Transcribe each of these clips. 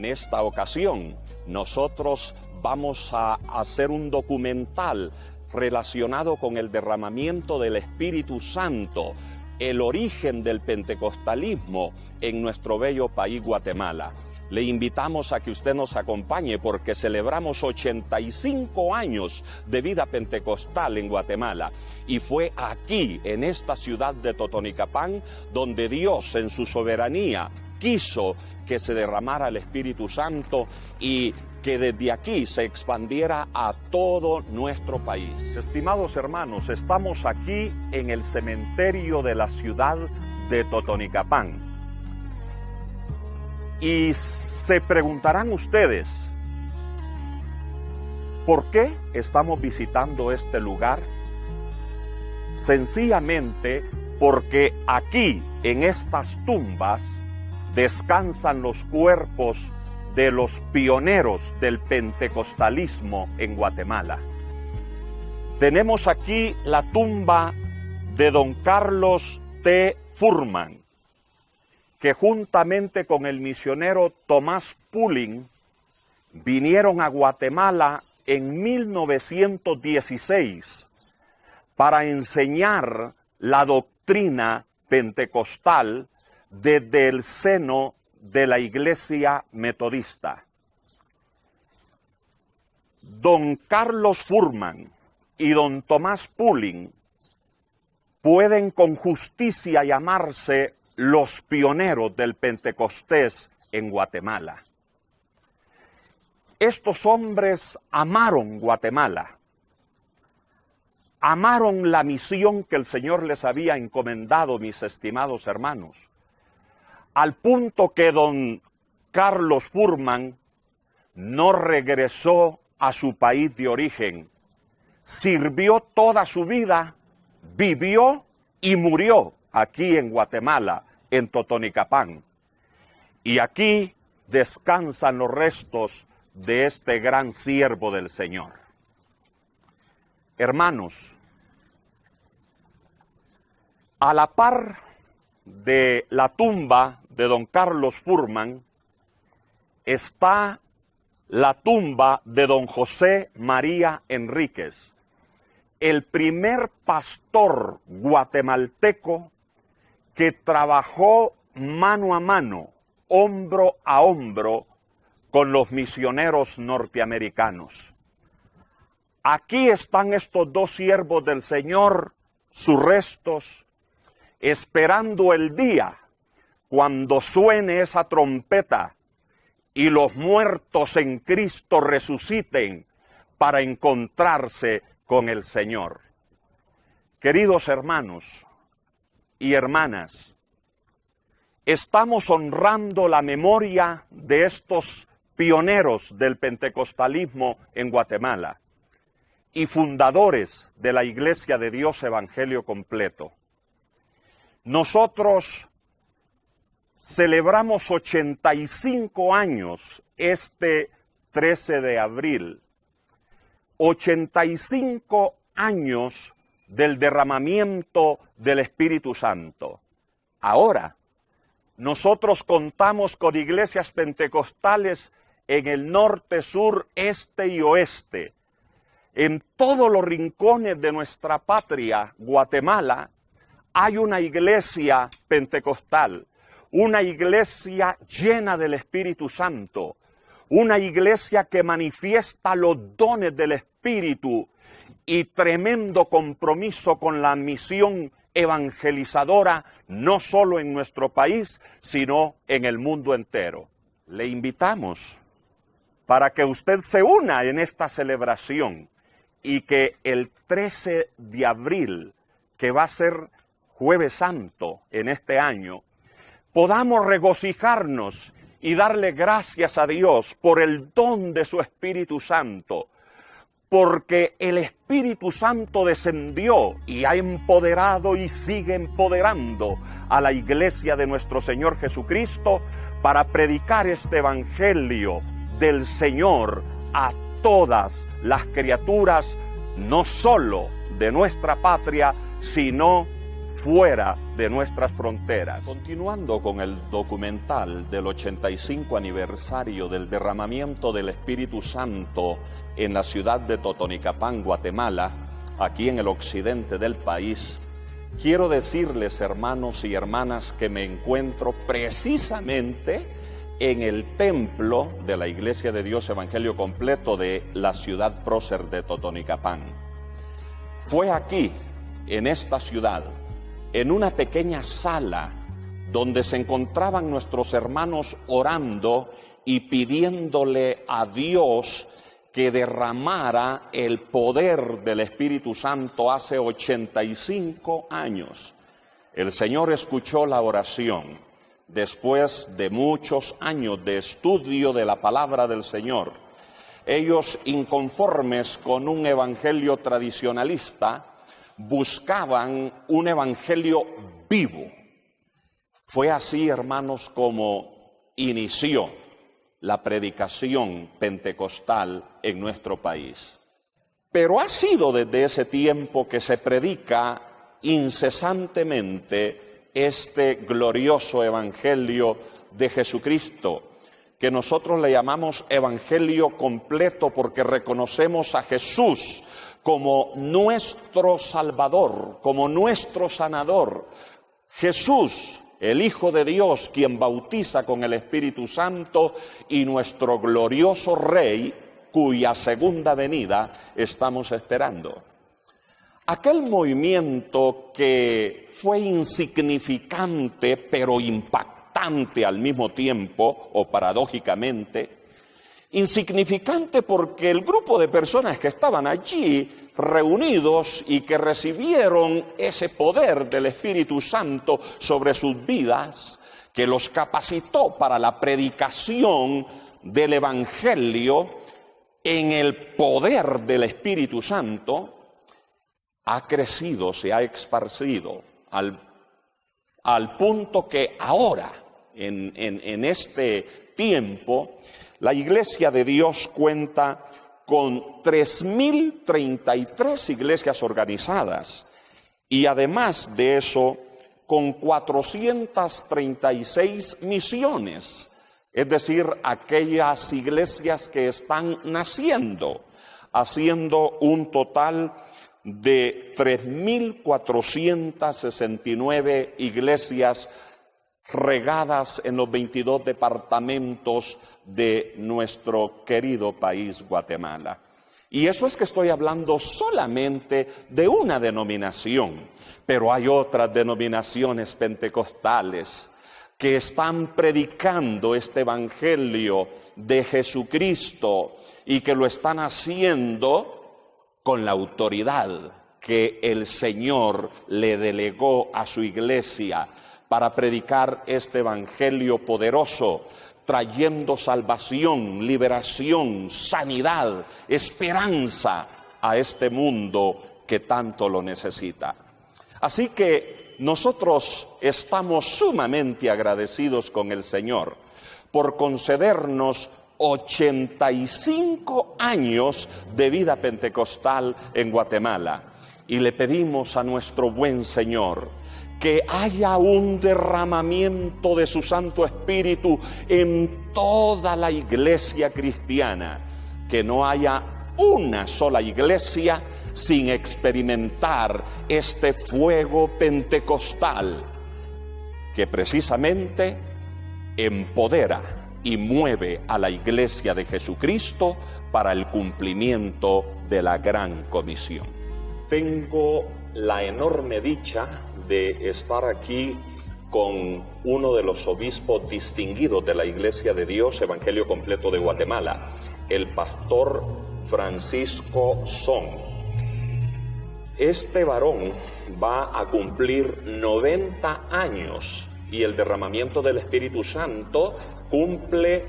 En esta ocasión, nosotros vamos a hacer un documental relacionado con el derramamiento del Espíritu Santo, el origen del pentecostalismo en nuestro bello país Guatemala. Le invitamos a que usted nos acompañe porque celebramos 85 años de vida pentecostal en Guatemala. Y fue aquí, en esta ciudad de Totonicapán, donde Dios en su soberanía quiso que se derramara el Espíritu Santo y que desde aquí se expandiera a todo nuestro país. Estimados hermanos, estamos aquí en el cementerio de la ciudad de Totonicapán. Y se preguntarán ustedes, ¿por qué estamos visitando este lugar? Sencillamente porque aquí, en estas tumbas, descansan los cuerpos de los pioneros del pentecostalismo en Guatemala. Tenemos aquí la tumba de don Carlos T. Furman, que juntamente con el misionero Tomás Pulling vinieron a Guatemala en 1916 para enseñar la doctrina pentecostal desde el seno de la Iglesia Metodista. Don Carlos Furman y don Tomás Pulling pueden con justicia llamarse los pioneros del Pentecostés en Guatemala. Estos hombres amaron Guatemala, amaron la misión que el Señor les había encomendado, mis estimados hermanos, al punto que don Carlos Furman no regresó a su país de origen, sirvió toda su vida, vivió y murió aquí en Guatemala, en Totonicapán. Y aquí descansan los restos de este gran siervo del Señor. Hermanos, a la par de la tumba de don Carlos Furman está la tumba de don José María Enríquez, el primer pastor guatemalteco que trabajó mano a mano, hombro a hombro, con los misioneros norteamericanos. Aquí están estos dos siervos del Señor, sus restos, esperando el día cuando suene esa trompeta y los muertos en Cristo resuciten para encontrarse con el Señor. Queridos hermanos y hermanas, estamos honrando la memoria de estos pioneros del pentecostalismo en Guatemala y fundadores de la Iglesia de Dios Evangelio Completo. Nosotros celebramos 85 años este 13 de abril, 85 años del derramamiento del Espíritu Santo. Ahora, nosotros contamos con iglesias pentecostales en el norte, sur, este y oeste. En todos los rincones de nuestra patria, Guatemala, hay una iglesia pentecostal, una iglesia llena del Espíritu Santo, una iglesia que manifiesta los dones del Espíritu y tremendo compromiso con la misión evangelizadora, no solo en nuestro país, sino en el mundo entero. Le invitamos para que usted se una en esta celebración y que el 13 de abril, que va a ser Jueves Santo en este año, podamos regocijarnos y darle gracias a Dios por el don de su Espíritu Santo, porque el Espíritu Santo descendió y ha empoderado y sigue empoderando a la iglesia de nuestro Señor Jesucristo para predicar este evangelio del Señor a todas las criaturas, no solo de nuestra patria, sino fuera de nuestras fronteras. Continuando con el documental del 85 aniversario del derramamiento del Espíritu Santo en la ciudad de Totonicapán, Guatemala, aquí en el occidente del país, quiero decirles, hermanos y hermanas, que me encuentro precisamente en el templo de la Iglesia de Dios Evangelio Completo de la ciudad prócer de Totonicapán. Fue aquí, en esta ciudad, en una pequeña sala donde se encontraban nuestros hermanos orando y pidiéndole a Dios que derramara el poder del Espíritu Santo hace 85 años. El Señor escuchó la oración después de muchos años de estudio de la palabra del Señor. Ellos, inconformes con un evangelio tradicionalista, buscaban un evangelio vivo. Fue así, hermanos, como inició la predicación pentecostal en nuestro país. Pero ha sido desde ese tiempo que se predica incesantemente este glorioso evangelio de Jesucristo, que nosotros le llamamos evangelio completo porque reconocemos a Jesús como nuestro Salvador, como nuestro sanador. Jesús, el Hijo de Dios, quien bautiza con el Espíritu Santo, y nuestro glorioso Rey, cuya segunda venida estamos esperando. Aquel movimiento que fue insignificante pero impactante al mismo tiempo, o paradójicamente, insignificante porque el grupo de personas que estaban allí reunidos y que recibieron ese poder del Espíritu Santo sobre sus vidas, que los capacitó para la predicación del Evangelio en el poder del Espíritu Santo, ha crecido, se ha esparcido al punto que ahora, en este tiempo, la Iglesia de Dios cuenta con 3.033 iglesias organizadas y además de eso con 436 misiones, es decir, aquellas iglesias que están naciendo, haciendo un total de 3.469 iglesias regadas en los 22 departamentos de nuestro querido país Guatemala. Y eso es que estoy hablando solamente de una denominación, pero hay otras denominaciones pentecostales que están predicando este evangelio de Jesucristo y que lo están haciendo con la autoridad que el Señor le delegó a su iglesia para predicar este evangelio poderoso, trayendo salvación, liberación, sanidad, esperanza a este mundo que tanto lo necesita. Así que nosotros estamos sumamente agradecidos con el Señor por concedernos 85 años de vida pentecostal en Guatemala. Y le pedimos a nuestro buen Señor que haya un derramamiento de su Santo Espíritu en toda la iglesia cristiana, que no haya una sola iglesia sin experimentar este fuego pentecostal que precisamente empodera y mueve a la iglesia de Jesucristo para el cumplimiento de la gran comisión. Tengo la enorme dicha de estar aquí con uno de los obispos distinguidos de la Iglesia de Dios Evangelio Completo de Guatemala, el pastor Francisco Son. Este varón va a cumplir 90 años y el derramamiento del Espíritu Santo cumple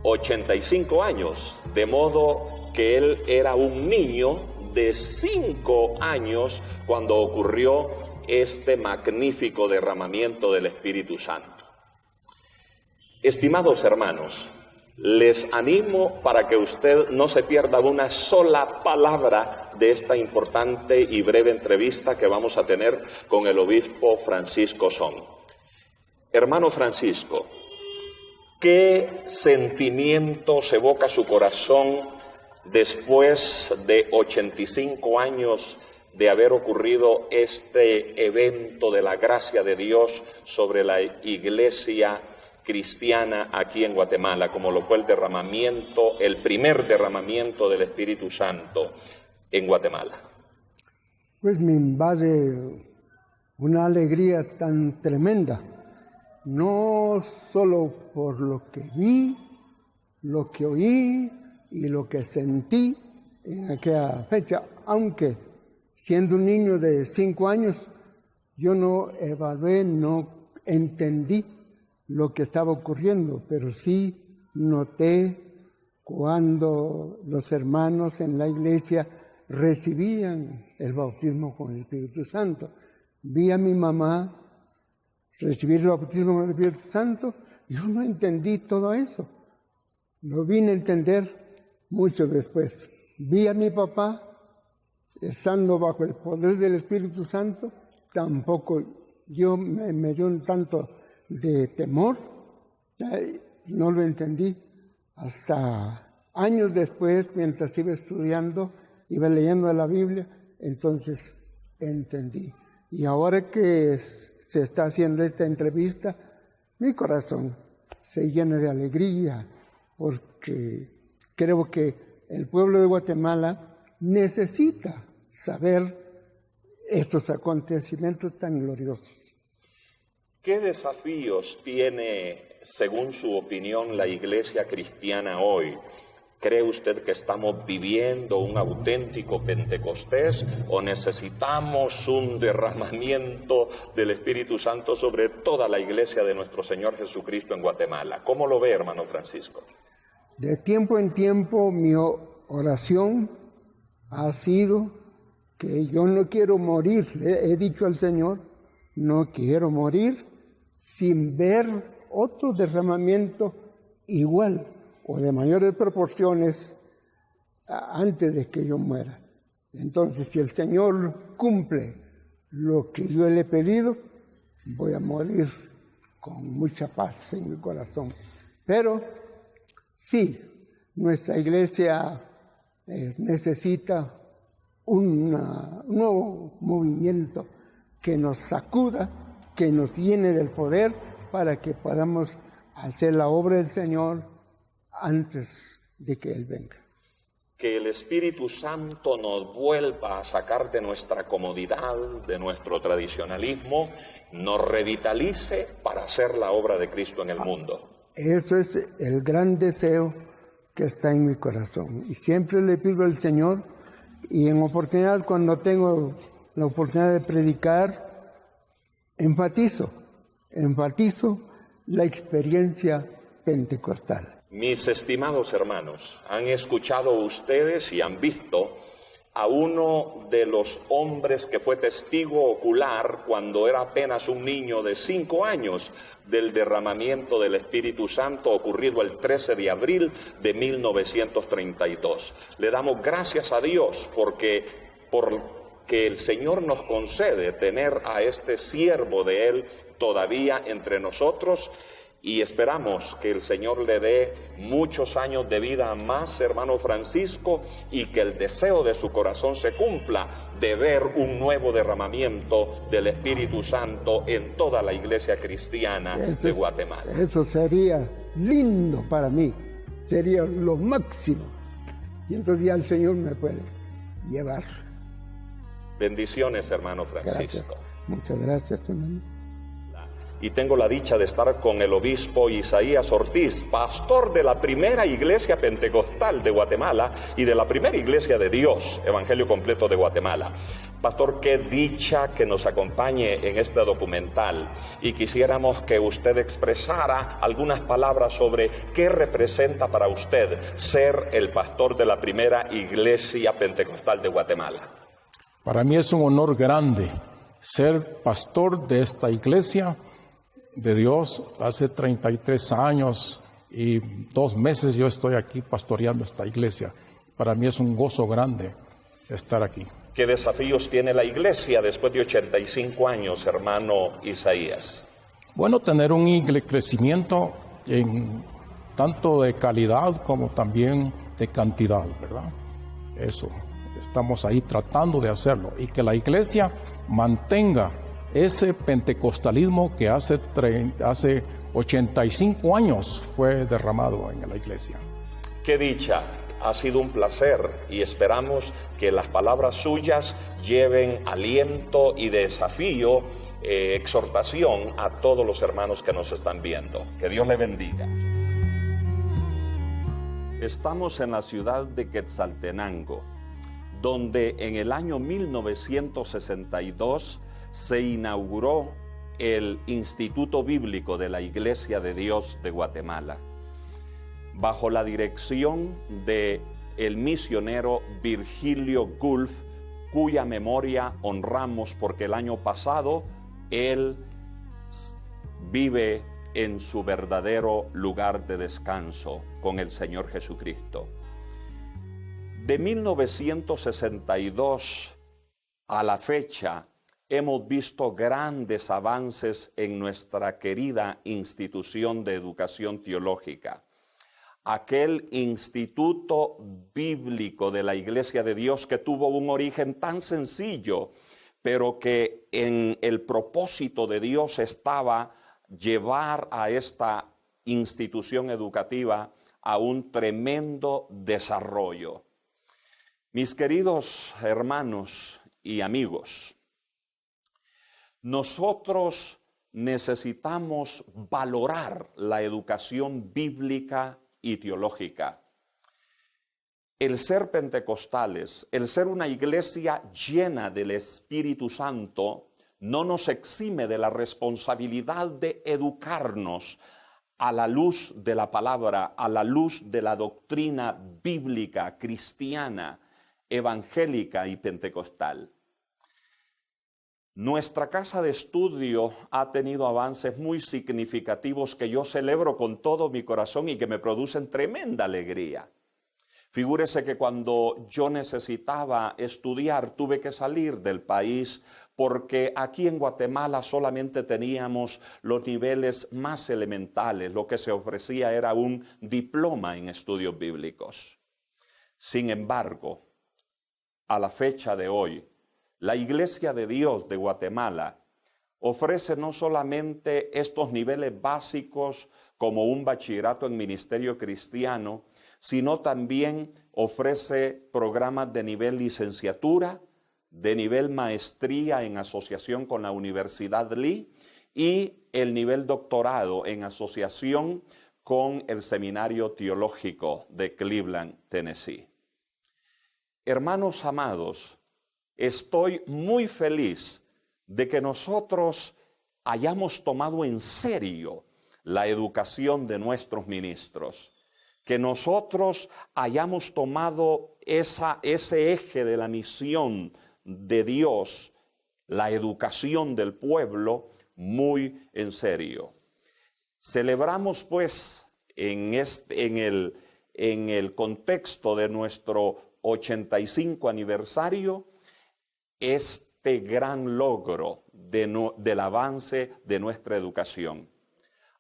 85 años, de modo que él era un niño de 5 años cuando ocurrió este magnífico derramamiento del Espíritu Santo. Estimados hermanos, Les animo para que usted no se pierda una sola palabra de esta importante y breve entrevista que vamos a tener con el obispo Francisco Son. Hermano Francisco, ¿qué sentimientos evoca su corazón después de 85 años de haber ocurrido este evento de la gracia de Dios sobre la iglesia cristiana aquí en Guatemala, como lo fue el primer derramamiento del Espíritu Santo en Guatemala? Pues me invade una alegría tan tremenda, no solo por lo que vi, lo que oí y lo que sentí en aquella fecha, aunque siendo un niño de 5 años, yo no evalué, no entendí lo que estaba ocurriendo, pero sí noté cuando los hermanos en la iglesia recibían el bautismo con el Espíritu Santo. Vi a mi mamá recibir el bautismo con el Espíritu Santo, yo no entendí todo eso. Lo vine a entender mucho después. Vi a mi papá estando bajo el poder del Espíritu Santo, tampoco yo me dio un tanto de temor, no lo entendí. Hasta años después, mientras iba estudiando, iba leyendo la Biblia, entonces entendí. Y ahora que se está haciendo esta entrevista, mi corazón se llena de alegría, porque creo que el pueblo de Guatemala necesita saber estos acontecimientos tan gloriosos. ¿Qué desafíos tiene, según su opinión, la iglesia cristiana hoy? ¿Cree usted que estamos viviendo un auténtico Pentecostés o necesitamos un derramamiento del Espíritu Santo sobre toda la iglesia de nuestro Señor Jesucristo en Guatemala? ¿Cómo lo ve, hermano Francisco? De tiempo en tiempo mi oración ha sido que yo no quiero morir. Le he dicho al Señor, no quiero morir sin ver otro derramamiento igual o de mayores proporciones antes de que yo muera. Entonces, si el Señor cumple lo que yo le he pedido, voy a morir con mucha paz en mi corazón. Pero sí, nuestra iglesia necesita un nuevo movimiento que nos sacuda, que nos llene del poder para que podamos hacer la obra del Señor antes de que Él venga. Que el Espíritu Santo nos vuelva a sacar de nuestra comodidad, de nuestro tradicionalismo, nos revitalice para hacer la obra de Cristo en el mundo. Eso es el gran deseo que está en mi corazón. Y siempre le pido al Señor, y en oportunidad, cuando tengo la oportunidad de predicar, enfatizo la experiencia pentecostal. Mis estimados hermanos, han escuchado ustedes y han visto a uno de los hombres que fue testigo ocular cuando era apenas un niño de 5 años del derramamiento del Espíritu Santo ocurrido el 13 de abril de 1932. Le damos gracias a Dios porque el Señor nos concede tener a este siervo de Él todavía entre nosotros. Y esperamos que el Señor le dé muchos años de vida más, hermano Francisco, y que el deseo de su corazón se cumpla de ver un nuevo derramamiento del Espíritu Santo en toda la iglesia cristiana de Guatemala. Eso sería lindo para mí, sería lo máximo. Y entonces ya el Señor me puede llevar. Bendiciones, hermano Francisco. Gracias. Muchas gracias, hermano. Y tengo la dicha de estar con el obispo Isaías Ortiz, pastor de la primera iglesia pentecostal de Guatemala y de la primera iglesia de Dios, Evangelio Completo de Guatemala. Pastor, qué dicha que nos acompañe en este documental y quisiéramos que usted expresara algunas palabras sobre qué representa para usted ser el pastor de la primera iglesia pentecostal de Guatemala. Para mí es un honor grande ser pastor de esta iglesia de Dios. Hace 33 años y 2 meses yo estoy aquí pastoreando esta iglesia. Para mí es un gozo grande estar aquí. ¿Qué desafíos tiene la iglesia después de 85 años, hermano Isaías? Bueno, tener un crecimiento en tanto de calidad como también de cantidad, ¿verdad? Eso, estamos ahí tratando de hacerlo y que la iglesia mantenga ese pentecostalismo que hace 85 años fue derramado en la iglesia. ¡Qué dicha! Ha sido un placer y esperamos que las palabras suyas lleven aliento y desafío, exhortación a todos los hermanos que nos están viendo. Que Dios le bendiga. Estamos en la ciudad de Quetzaltenango, donde en el año 1962 se inauguró el Instituto Bíblico de la Iglesia de Dios de Guatemala, bajo la dirección de el misionero Virgilio Gulf, cuya memoria honramos porque el año pasado él vive en su verdadero lugar de descanso con el Señor Jesucristo. De 1962 a la fecha, hemos visto grandes avances en nuestra querida institución de educación teológica. Aquel instituto bíblico de la Iglesia de Dios que tuvo un origen tan sencillo, pero que en el propósito de Dios estaba llevar a esta institución educativa a un tremendo desarrollo. Mis queridos hermanos y amigos, nosotros necesitamos valorar la educación bíblica y teológica. El ser pentecostales, el ser una iglesia llena del Espíritu Santo, no nos exime de la responsabilidad de educarnos a la luz de la palabra, a la luz de la doctrina bíblica, cristiana, evangélica y pentecostal. Nuestra casa de estudio ha tenido avances muy significativos que yo celebro con todo mi corazón y que me producen tremenda alegría. Figúrese que cuando yo necesitaba estudiar tuve que salir del país porque aquí en Guatemala solamente teníamos los niveles más elementales. Lo que se ofrecía era un diploma en estudios bíblicos. Sin embargo, a la fecha de hoy, la Iglesia de Dios de Guatemala ofrece no solamente estos niveles básicos como un bachillerato en ministerio cristiano, sino también ofrece programas de nivel licenciatura, de nivel maestría en asociación con la Universidad Lee y el nivel doctorado en asociación con el Seminario Teológico de Cleveland, Tennessee. Hermanos amados, estoy muy feliz de que nosotros hayamos tomado en serio la educación de nuestros ministros, que nosotros hayamos tomado ese eje de la misión de Dios, la educación del pueblo, muy en serio. Celebramos pues en el contexto de nuestro 85 aniversario este gran logro del avance de nuestra educación.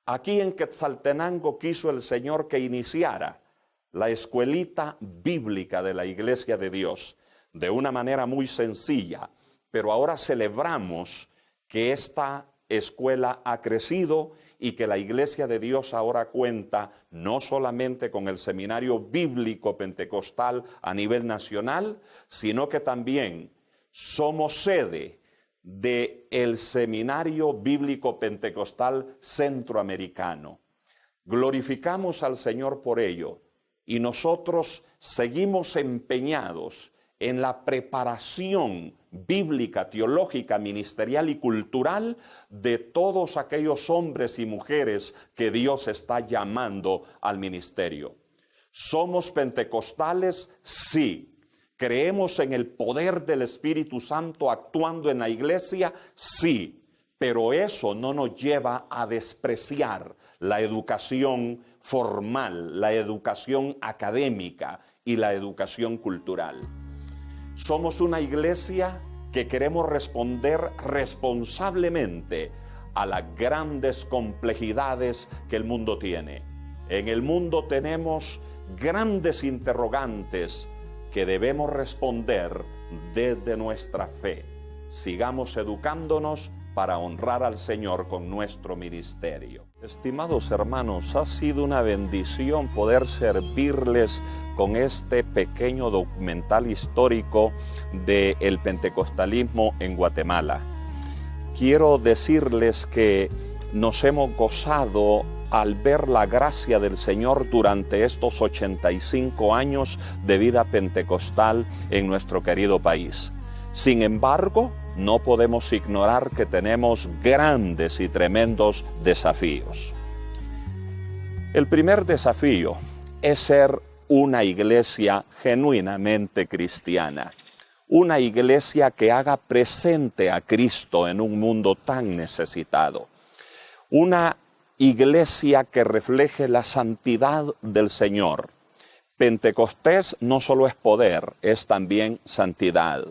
Aquí en Quetzaltenango quiso el Señor que iniciara la escuelita bíblica de la Iglesia de Dios de una manera muy sencilla, pero ahora celebramos que esta escuela ha crecido y que la Iglesia de Dios ahora cuenta no solamente con el Seminario Bíblico Pentecostal a nivel nacional, sino que también somos sede del Seminario Bíblico Pentecostal Centroamericano. Glorificamos al Señor por ello y nosotros seguimos empeñados en la preparación bíblica, teológica, ministerial y cultural de todos aquellos hombres y mujeres que Dios está llamando al ministerio. ¿Somos pentecostales? Sí. ¿Creemos en el poder del Espíritu Santo actuando en la iglesia? Sí, pero eso no nos lleva a despreciar la educación formal, la educación académica y la educación cultural. Somos una iglesia que queremos responder responsablemente a las grandes complejidades que el mundo tiene. En el mundo tenemos grandes interrogantes que debemos responder desde nuestra fe. Sigamos educándonos para honrar al Señor con nuestro ministerio. Estimados hermanos, ha sido una bendición poder servirles con este pequeño documental histórico del pentecostalismo en Guatemala. Quiero decirles que nos hemos gozado al ver la gracia del Señor durante estos 85 años de vida pentecostal en nuestro querido país. Sin embargo, no podemos ignorar que tenemos grandes y tremendos desafíos. El primer desafío es ser una iglesia genuinamente cristiana, una iglesia que haga presente a Cristo en un mundo tan necesitado, una iglesia que refleje la santidad del Señor. Pentecostés no solo es poder, es también santidad.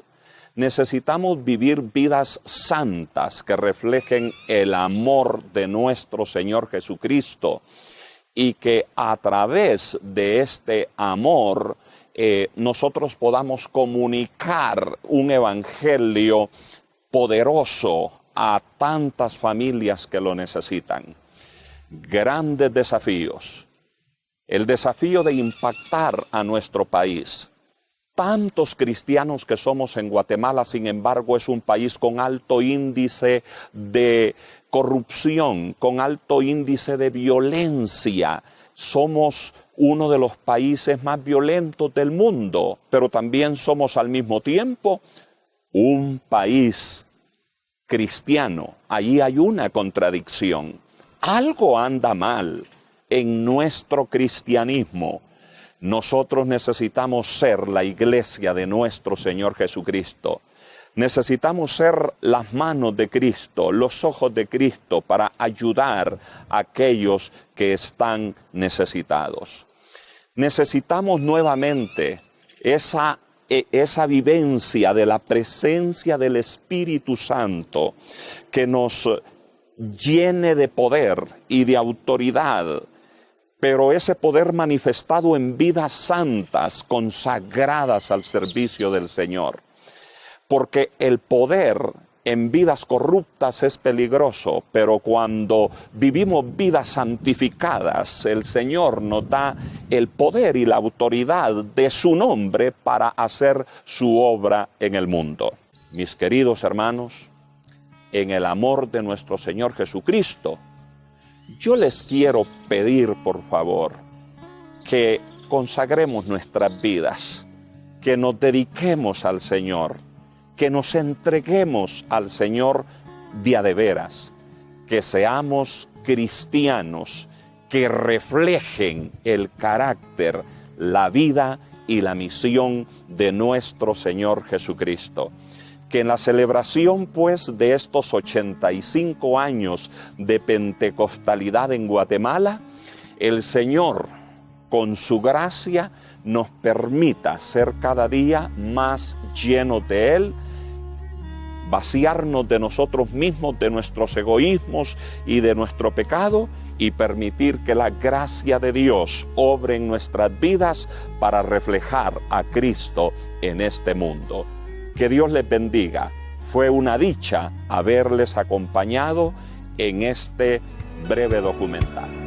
Necesitamos vivir vidas santas que reflejen el amor de nuestro Señor Jesucristo y que a través de este amor nosotros podamos comunicar un evangelio poderoso a tantas familias que lo necesitan. Grandes desafíos. El desafío de impactar a nuestro país. Tantos cristianos que somos en Guatemala, sin embargo, es un país con alto índice de corrupción, con alto índice de violencia. Somos uno de los países más violentos del mundo, pero también somos al mismo tiempo un país cristiano. Allí hay una contradicción. Algo anda mal en nuestro cristianismo. Nosotros necesitamos ser la iglesia de nuestro Señor Jesucristo. Necesitamos ser las manos de Cristo, los ojos de Cristo para ayudar a aquellos que están necesitados. Necesitamos nuevamente esa vivencia de la presencia del Espíritu Santo que nos llene de poder y de autoridad, pero ese poder manifestado en vidas santas, consagradas al servicio del Señor. Porque el poder en vidas corruptas es peligroso, pero cuando vivimos vidas santificadas, el Señor nos da el poder y la autoridad de su nombre para hacer su obra en el mundo. Mis queridos hermanos, en el amor de nuestro Señor Jesucristo, yo les quiero pedir, por favor, que consagremos nuestras vidas, que nos dediquemos al Señor, que nos entreguemos al Señor de a de veras, que seamos cristianos que reflejen el carácter, la vida y la misión de nuestro Señor Jesucristo. Que en la celebración, pues, de estos 85 años de pentecostalidad en Guatemala, el Señor, con su gracia, nos permita ser cada día más llenos de Él, vaciarnos de nosotros mismos, de nuestros egoísmos y de nuestro pecado, y permitir que la gracia de Dios obre en nuestras vidas para reflejar a Cristo en este mundo. Que Dios les bendiga. Fue una dicha haberles acompañado en este breve documental.